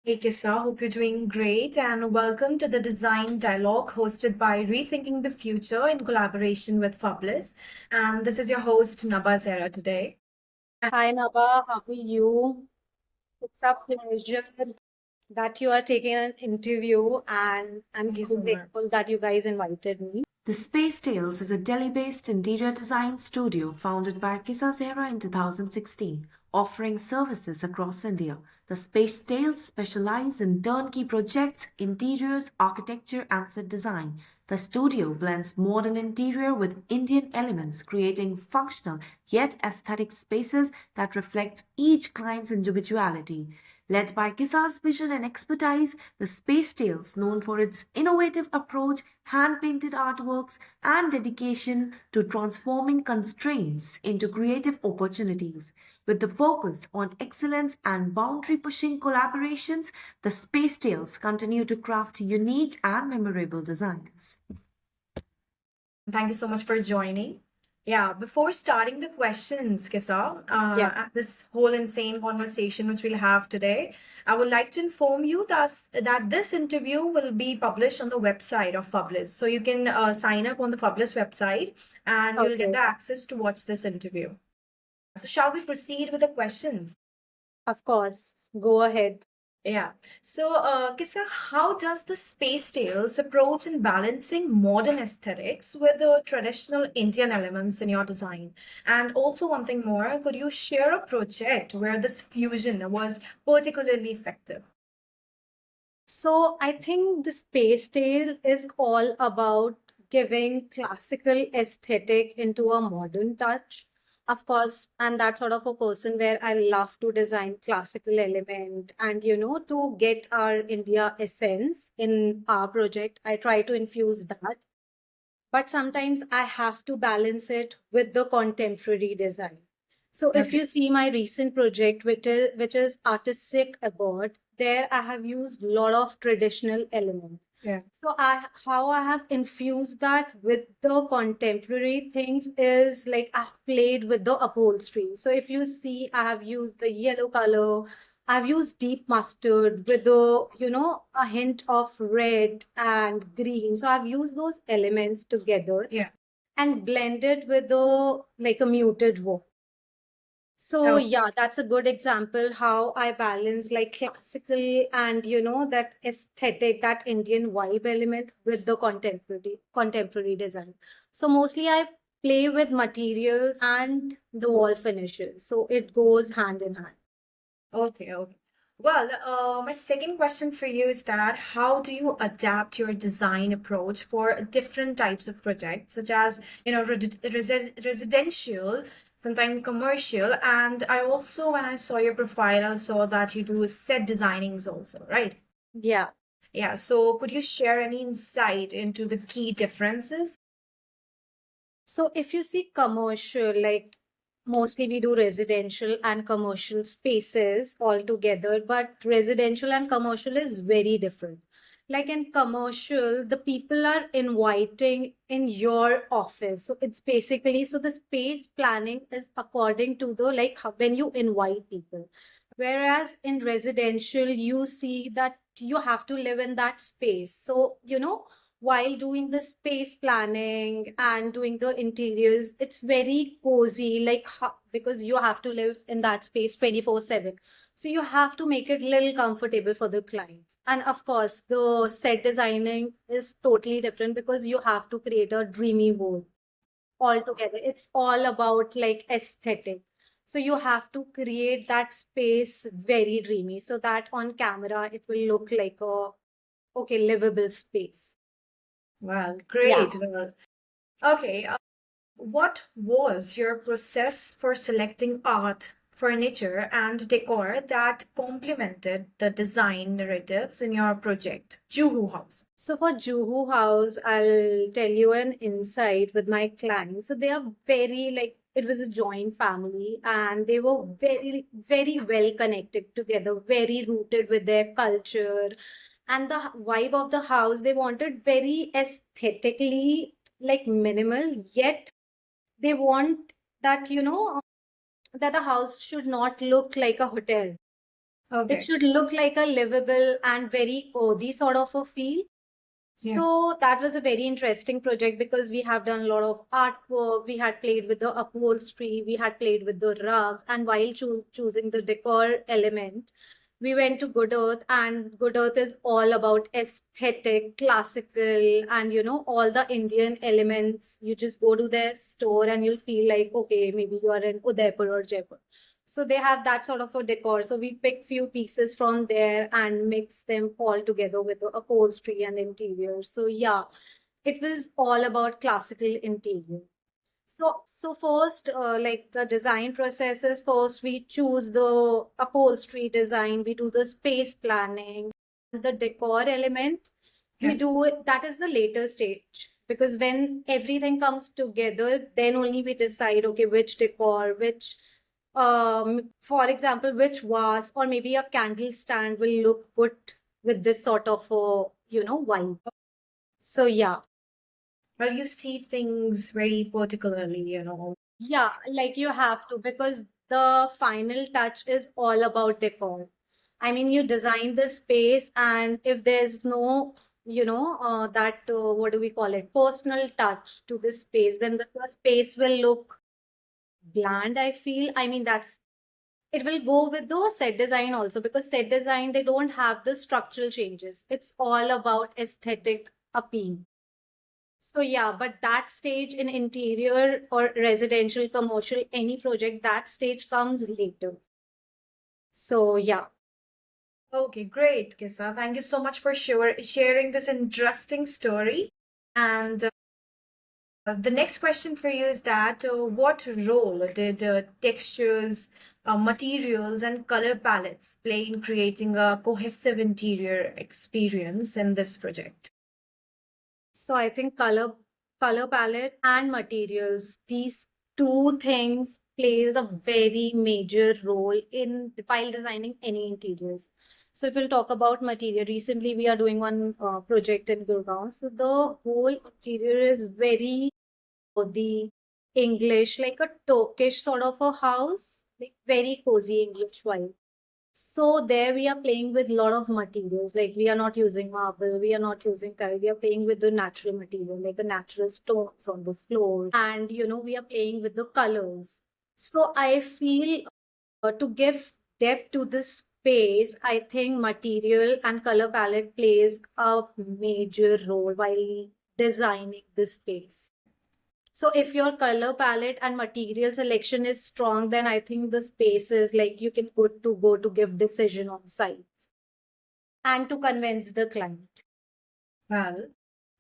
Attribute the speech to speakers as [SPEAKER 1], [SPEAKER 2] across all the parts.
[SPEAKER 1] Hey Kissa, hope you're doing great and welcome to the Design Dialogue hosted by Rethinking the Future in collaboration with Fublis. And this is your host Naba Zehra today.
[SPEAKER 2] Hi Naba, how are you? It's a pleasure that you are taking an interview, and I'm
[SPEAKER 1] Thank you
[SPEAKER 2] so
[SPEAKER 1] so much.
[SPEAKER 2] grateful that you guys invited me.
[SPEAKER 1] The Space Tales is a Delhi-based interior design studio founded by Kissa Zehra in 2016, offering services across India. The Space Tales specialize in turnkey projects, interiors, architecture, and set design. The studio blends modern interior with Indian elements, creating functional yet aesthetic spaces that reflect each client's individuality. Led by Kissa's vision and expertise, the Space Tales, known for its innovative approach, hand painted artworks, and dedication to transforming constraints into creative opportunities. With the focus on excellence and boundary pushing collaborations, the Space Tales continue to craft unique and memorable designs. Thank you so much for joining. Yeah, before starting the questions, Kisa,
[SPEAKER 2] Yeah.
[SPEAKER 1] and this whole insane conversation which we'll have today, I would like to inform you that this interview will be published on the website of Fublis. So you can sign up on the Fublis website and you'll get
[SPEAKER 2] Okay,
[SPEAKER 1] the access to watch this interview. So shall we proceed with the questions?
[SPEAKER 2] of course. Go ahead.
[SPEAKER 1] Yeah. So, Kissa, how does the Space Tales approach in balancing modern aesthetics with the traditional Indian elements in your design? And also, one thing more, could you share a project where this fusion was particularly effective?
[SPEAKER 2] So I think the Space Tale is all about giving classical aesthetic into a modern touch. Of course, I'm that sort of a person where I love to design classical element and to get our India essence in our project. I try to infuse that. But sometimes I have to balance it with the contemporary design. So if
[SPEAKER 1] Okay.
[SPEAKER 2] you see my recent project, which is artistic abroad, there I have used a lot of traditional elements.
[SPEAKER 1] Yeah.
[SPEAKER 2] So how I have infused that with the contemporary things is like I've played with the upholstery. So if you see, I have used the yellow color, I've used deep mustard with a hint of red and green. So I've used those elements together
[SPEAKER 1] Yeah.
[SPEAKER 2] and blended with like a muted wood. So
[SPEAKER 1] Oh,
[SPEAKER 2] yeah, that's a good example how I balance like classical and that aesthetic, that Indian vibe element with the contemporary design. So mostly I play with materials and the wall finishes. So it goes hand in hand.
[SPEAKER 1] okay. Okay. Well, my second question for you is that how do you adapt your design approach for different types of projects, such as, residential, sometimes commercial, and I also, when I saw your profile, I saw that you do set designings also, right?
[SPEAKER 2] Yeah.
[SPEAKER 1] Yeah, so could you share any insight into the key differences?
[SPEAKER 2] So if you see commercial, like mostly we do residential and commercial spaces all together, but residential and commercial is very different. Like in commercial, the people are inviting in your office. So it's basically, so the space planning is according to the like when you invite people. Whereas in residential, you see that you have to live in that space. So, while doing the space planning and doing the interiors, it's very cozy, like because you have to live in that space 24/7. So you have to make it little comfortable for the clients. And of course, the set designing is totally different because you have to create a dreamy world altogether. It's all about like aesthetic. So you have to create that space very dreamy so that on camera it will look like a okay livable space.
[SPEAKER 1] Well,
[SPEAKER 2] Yeah.
[SPEAKER 1] great. Well, okay, what was your process for selecting art, furniture, and decor that complemented the design narratives in your project, Juhu House?
[SPEAKER 2] So for Juhu House, I'll tell you an insight with my clients. So they are very like it was a joint family and they were very, very well connected together, very rooted with their culture. And the vibe of the house, they wanted very aesthetically like minimal, yet they want that, that the house should not look like a hotel. It
[SPEAKER 3] Okay.
[SPEAKER 2] should look like a livable and very cozy sort of a feel.
[SPEAKER 3] Yeah.
[SPEAKER 2] So that was a very interesting project because we have done a lot of artwork. We had played with the upholstery, we had played with the rugs, and while choosing the decor element, we went to Good Earth, and Good Earth is all about aesthetic, classical, and all the Indian elements. You just go to their store and you'll feel like, okay, maybe you are in Udaipur or Jaipur. So they have that sort of a decor. So we picked few pieces from there and mix them all together with the upholstery and interior. So yeah, it was all about classical interior. So first, like the design process is first we choose the upholstery design, we do the space planning, the decor element. We
[SPEAKER 3] Yeah.
[SPEAKER 2] do it. That is the later stage because when everything comes together, then only we decide, okay, which decor, which, for example, which vase or maybe a candle stand will look good with this sort of, vibe. So yeah.
[SPEAKER 3] Well, you see things very particularly,
[SPEAKER 2] Yeah, like you have to because the final touch is all about decor. I mean, you design the space, and if there's no, that what do we call it, personal touch to the space, then the space will look bland, I feel. I mean, it will go with the set design also because set design, they don't have the structural changes. It's all about aesthetic appeal. So yeah, but that stage in interior or residential, commercial, any project, that stage comes later. So yeah.
[SPEAKER 3] Okay, great, Kissa. Thank you so much for sharing this interesting story. And the next question for you is that what role did textures, materials, and color palettes play in creating a cohesive interior experience in this project?
[SPEAKER 2] So I think color palette and materials, these two things plays a very major role in while designing any interiors. So if we'll talk about material, recently we are doing one project in Gurgaon. So the whole interior is very the English, like a Turkish sort of a house, like very cozy English vibe. So there we are playing with a lot of materials. Like we are not using marble, we are not using tile. We are playing with the natural material, like the natural stones on the floor, and we are playing with the colors. So I feel to give depth to this space, I think material and color palette plays a major role while designing the space. So if your color palette and material selection is strong, then I think the space is like you can go to give decision on site and to convince the client.
[SPEAKER 3] Well,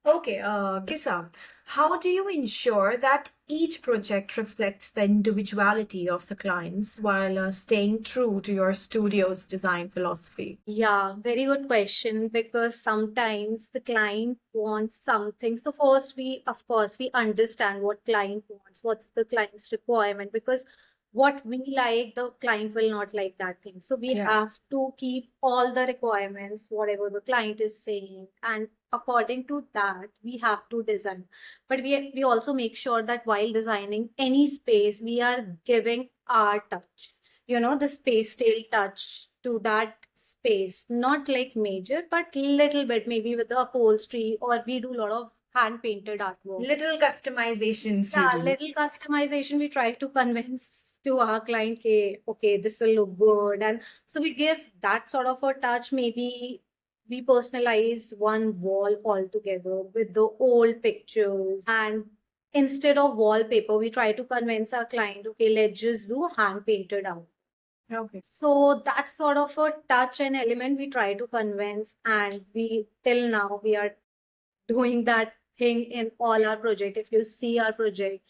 [SPEAKER 3] okay, Kisa, how do you ensure that each project reflects the individuality of the clients while staying true to your studio's design philosophy?
[SPEAKER 2] Yeah, very good question because sometimes the client wants something. So first of course, we understand what client wants, what's the client's requirement because what we like, the client will not like that thing. So we
[SPEAKER 3] Yeah.
[SPEAKER 2] have to keep all the requirements, whatever the client is saying, and according to that, we have to design. But we also make sure that while designing any space, we are giving our touch, the space tail touch to that space, not like major but little bit, maybe with the upholstery, or we do a lot of hand painted artwork.
[SPEAKER 3] Little customizations you
[SPEAKER 2] Yeah,
[SPEAKER 3] do.
[SPEAKER 2] little customization we try to convince to our client, okay, this will look good, and so we give that sort of a touch. Maybe we personalize one wall altogether with the old pictures, and instead of wallpaper we try to convince our client, okay, let's just do hand painted out.
[SPEAKER 3] Okay.
[SPEAKER 2] So that's sort of a touch and element we try to convince, and we till now we are doing that thing in all our project. If you see our project,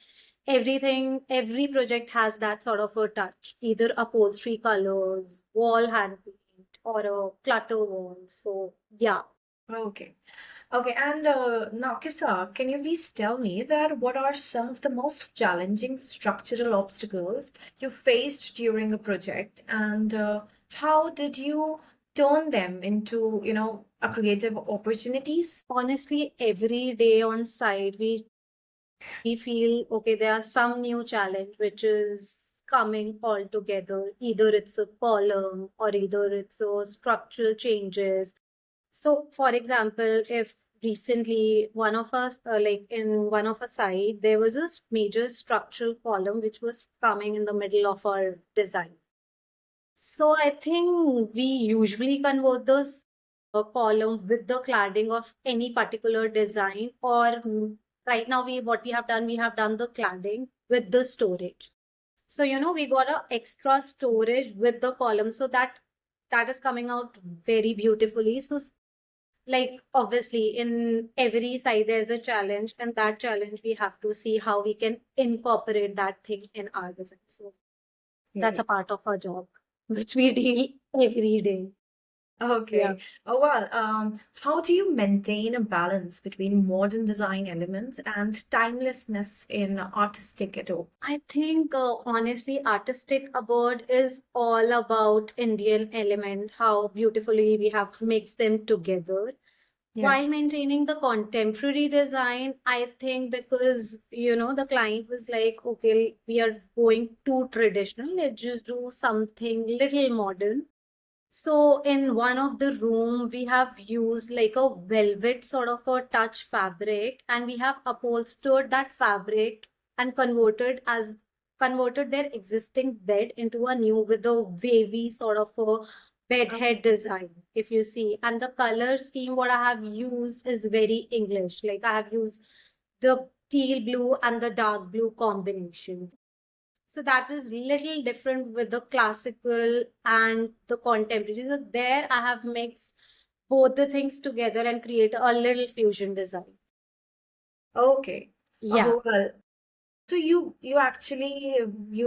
[SPEAKER 2] every project has that sort of a touch, either upholstery colors, wall hand paint, or a clutter wall. So yeah.
[SPEAKER 3] Okay. Okay, and now, Kisa, can you please tell me that what are some of the most challenging structural obstacles you faced during a project, and how did you turn them into, a creative opportunities?
[SPEAKER 2] Honestly, every day on site we feel, okay, there are some new challenge which is coming all together. Either it's a column or either it's a structural changes. So, for example, if recently one of us, like in one of a side, there was a major structural column which was coming in the middle of our design. So I think we usually convert those column with the cladding of any particular design, or right now we have done the cladding with the storage. So we got a extra storage with the column, so that is coming out very beautifully. So like obviously in every side there's a challenge, and that challenge we have to see how we can incorporate that thing in our design. So that's a part of our job which we deal every day. Yeah.
[SPEAKER 3] Okay. Oh, well, how do you maintain a balance between modern design elements and timelessness in artistic at all?
[SPEAKER 2] I think honestly, artistic abroad is all about Indian element, how beautifully we have mixed them together.
[SPEAKER 3] Yeah.
[SPEAKER 2] While maintaining the contemporary design, I think because the client was like, okay, we are going too traditional, let's just do something little modern. So in one of the room, we have used like a velvet sort of a touch fabric, and we have upholstered that fabric and converted their existing bed into a new with a wavy sort of a bed head design, if you see. And the color scheme what I have used is very English. Like I have used the teal blue and the dark blue combination. So that was little different with the classical and the contemporary. So there I have mixed both the things together and create a little fusion design.
[SPEAKER 3] Okay.
[SPEAKER 2] Yeah.
[SPEAKER 3] Well, so you actually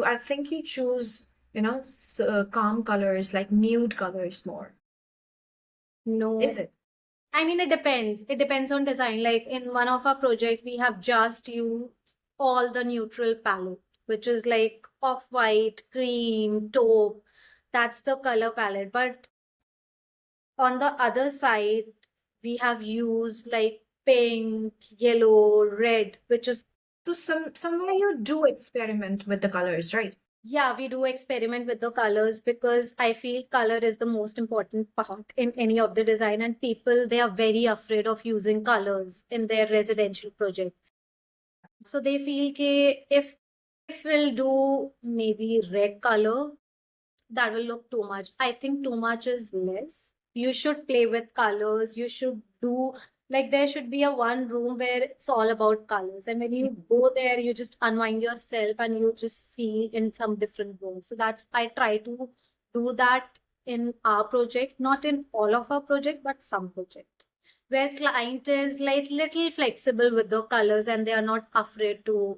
[SPEAKER 3] I think you choose, calm colors like nude colors more.
[SPEAKER 2] No.
[SPEAKER 3] Is it?
[SPEAKER 2] I mean, it depends. It depends on design. Like in one of our project, we have just used all the neutral palette, which is like off-white, cream, taupe. That's the color palette. But on the other side, we have used like pink, yellow, red, which is,
[SPEAKER 3] So somewhere you do experiment with the colors, right?
[SPEAKER 2] yeah, we do experiment with the colors because I feel color is the most important part in any of the design, and people, they are very afraid of using colors in their residential project. So they feel that if we'll do maybe red color, that will look too much. I think too much is less. You should play with colors. You should do like there should be a one room where it's all about colors. And when you go there, you just unwind yourself and you just feel in some different roles. So that's I try to do that in our project, not in all of our project, but some project. Where client is like little flexible with the colors and they are not afraid to,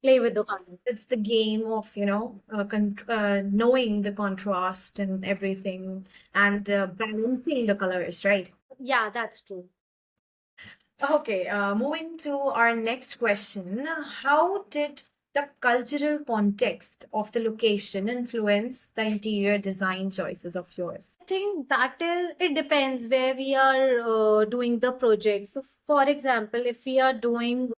[SPEAKER 2] play with the colors.
[SPEAKER 3] It's the game of, knowing the contrast and everything and balancing the colors, right?
[SPEAKER 2] Yeah, that's true.
[SPEAKER 3] Okay, moving to our next question. How did the cultural context of the location influence the interior design choices of yours?
[SPEAKER 2] I think it depends where we are doing the project. So, for example, if we are doing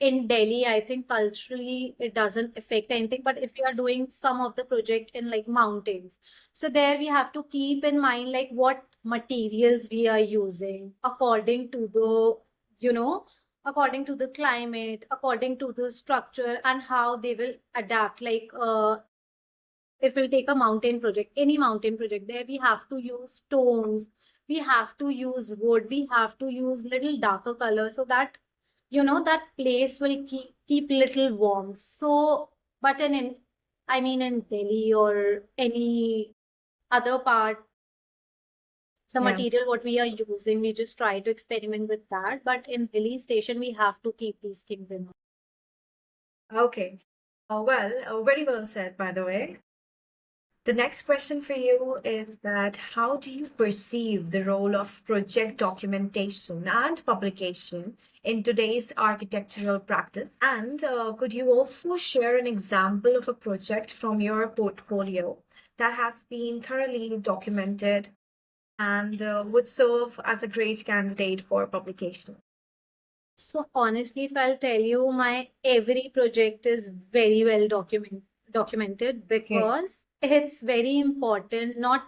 [SPEAKER 2] in Delhi, I think culturally it doesn't affect anything. But if we are doing some of the project in like mountains, so there we have to keep in mind like what materials we are using according to you know, according to the climate, according to the structure, and how they will adapt. Like, if we'll take a mountain project, any mountain project, there we have to use stones, we have to use wood, we have to use little darker color so that that place will keep little warm. So, but I mean in Delhi or any other part, the
[SPEAKER 3] Yeah.
[SPEAKER 2] material what we are using, we just try to experiment with that. But in Delhi station, we have to keep these things in mind.
[SPEAKER 3] Okay. Very well said, by the way. The next question for you is that how do you perceive the role of project documentation and publication in today's architectural practice? And could you also share an example of a project from your portfolio that has been thoroughly documented and would serve as a great candidate for publication?
[SPEAKER 2] So honestly, if I'll tell you, my every project is very well documented
[SPEAKER 3] Okay.
[SPEAKER 2] because it's very important, not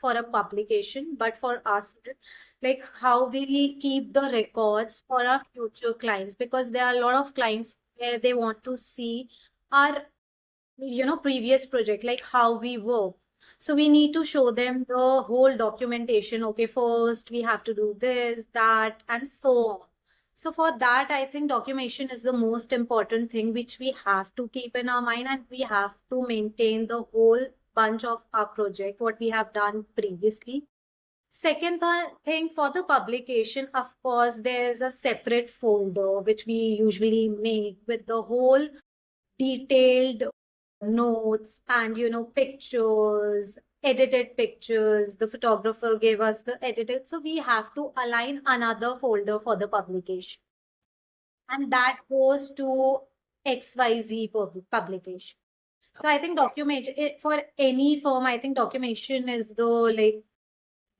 [SPEAKER 2] for a publication, but for us, like how we keep the records for our future clients, because there are a lot of clients where they want to see our previous project, like how we work. So we need to show them the whole documentation. Okay, first we have to do this, that, and so on. So for that, I think documentation is the most important thing which we have to keep in our mind, and we have to maintain the whole bunch of our project what we have done previously. Second thing, for the publication, of course, there is a separate folder which we usually make with the whole detailed notes and pictures, edited pictures. The photographer gave us the edited, so we have to align another folder for the publication, and that goes to XYZ publication. So I think for any firm, I think documentation is the like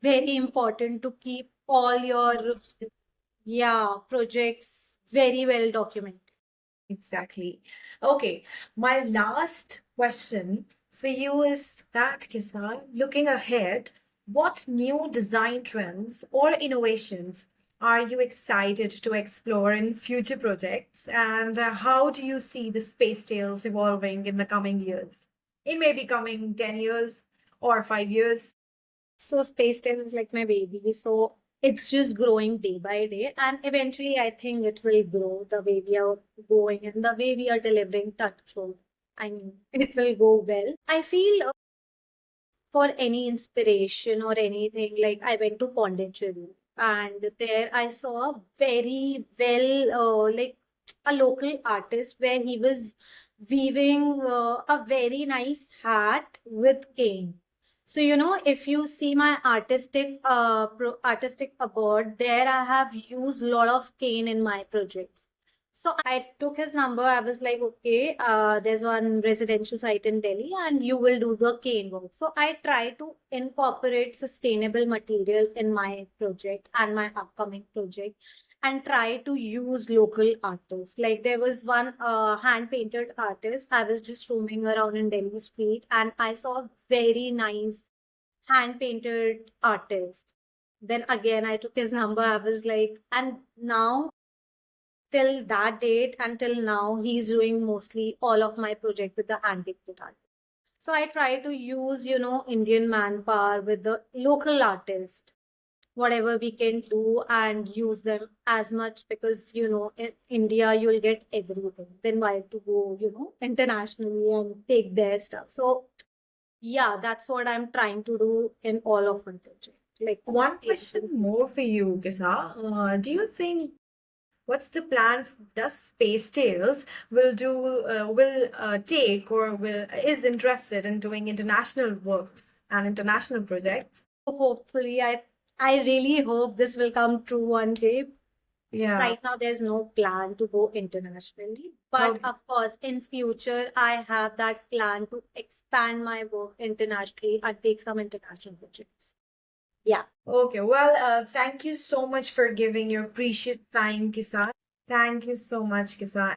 [SPEAKER 2] very important to keep all your projects very well documented.
[SPEAKER 3] Exactly. Okay, my last question for you is that, Kisa, looking ahead, what new design trends or innovations are you excited to explore in future projects? And how do you see the space tales evolving in the coming years? It may be coming 10 years or 5 years.
[SPEAKER 2] So space time is like my baby. So it's just growing day by day. And eventually I think it will grow the way we are going and the way we are delivering touch wood. I mean, it will go well. I feel for any inspiration or anything, like I went to Pondicherry and there I saw a very well, like a local artist where he was weaving a very nice hat with cane. So if you see my artistic abroad, there I have used a lot of cane in my projects. So I took his number. I was like, okay, there's one residential site in Delhi and you will do the cane work. So I try to incorporate sustainable material in my project and my upcoming project and try to use local artists. Like there was one hand painted artist. I was just roaming around in Delhi street and I saw a very nice hand painted artist. Then again, I took his number. I was like, and now till that date until now he's doing mostly all of my project with the hand painted art. So I try to use Indian manpower with the local artist, whatever we can do, and use them as much, because in India you'll get everything, then why to go internationally and take their stuff. So yeah, that's what I'm trying to do in all of my project, like
[SPEAKER 3] One question
[SPEAKER 2] sustainable.
[SPEAKER 3] more for you, Kisa. Do you think what's the plan? Does Space Tales will take or will is interested in doing international works and international projects?
[SPEAKER 2] Hopefully, I really hope this will come true one day.
[SPEAKER 3] Yeah.
[SPEAKER 2] Right now, there's no plan to go internationally, but
[SPEAKER 3] Okay.
[SPEAKER 2] of course, in future, I have that plan to expand my work internationally and take some international projects. Yeah.
[SPEAKER 3] Okay. Well, thank you so much for giving your precious time, Kisa. Thank you so much, Kisa.